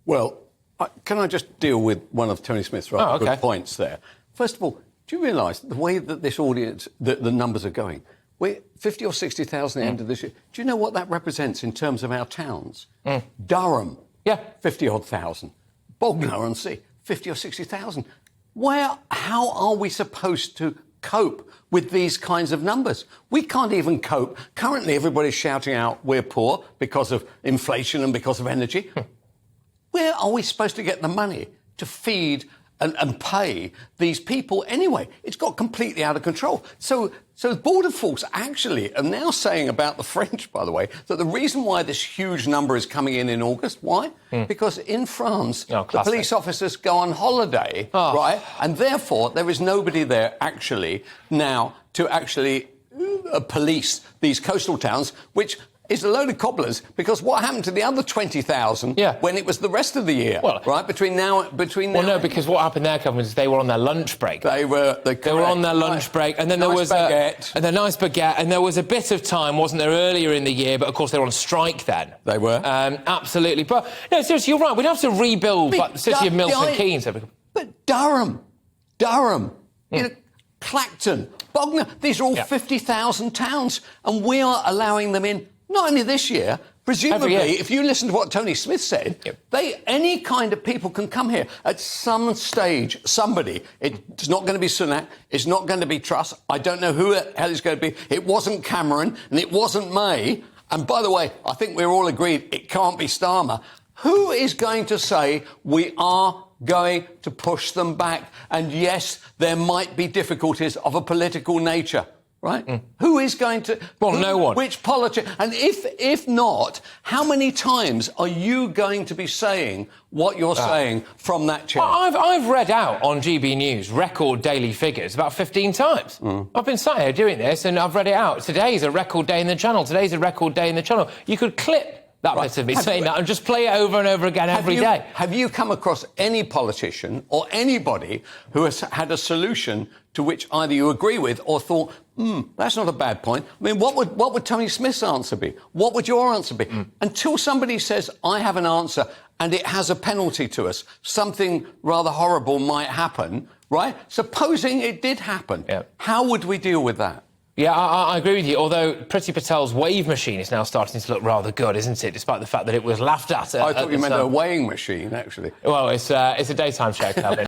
Well, can I just deal with one of Tony Smith's good points there? First of all, do you realise the way that this audience, the numbers are going? We're 50 or 60,000 at the end of this year. Do you know what that represents in terms of our towns? Durham, 50-odd thousand. Bognor-on-Sea, 50 or 60,000. How are we supposed to cope with these kinds of numbers? We can't even cope. Currently, everybody's shouting out we're poor because of inflation and because of energy. Where are we supposed to get the money to feed and pay these people anyway? It's got completely out of control. So the Border Force actually are now saying about the French, by the way, that the reason why this huge number is coming in August, why? Because in France, the police officers go on holiday, right? And therefore, there is nobody there actually now to actually police these coastal towns, which is a load of cobblers, because what happened to the other 20,000 when it was the rest of the year, right? Between now... no, because what happened there, Kelvin, is they were on their lunch break. They were on their lunch break, and then there was a nice baguette, and there was a bit of time, wasn't there, earlier in the year, but of course they were on strike then. They were. Absolutely. But, no, seriously, you're right, we'd have to rebuild like the city of Milton Keynes. But Durham, you know, Clacton, Bognor, these are all 50,000 towns, and we are allowing them in. Not only this year, presumably, if you listen to what Tony Smith said, any kind of people can come here. At some stage, somebody, it's not going to be Sunak, it's not going to be Truss, I don't know who the hell it's going to be. It wasn't Cameron, and it wasn't May. And by the way, I think we're all agreed it can't be Starmer. Who is going to say we are going to push them back? And yes, there might be difficulties of a political nature. Right? Who is going to... Well, no one. Which politician... And if not, how many times are you going to be saying what you're saying from that chair? Well, I've read out on GBNews record daily figures about 15 times. I've been sat here doing this and I've read it out. Today's a record day in the Channel. Today's a record day in the Channel. You could clip that bit of me saying that and just play it over and over again every day. Have you come across any politician or anybody who has had a solution to which either you agree with or thought, that's not a bad point? I mean, what would Tony Smith's answer be? What would your answer be? Until somebody says, I have an answer and it has a penalty to us, something rather horrible might happen, right? Supposing it did happen, how would we deal with that? Yeah, I agree with you, although Priti Patel's wave machine is now starting to look rather good, isn't it, despite the fact that it was laughed at. I thought you meant a weighing machine, actually. Well, it's a daytime show, Kelvin.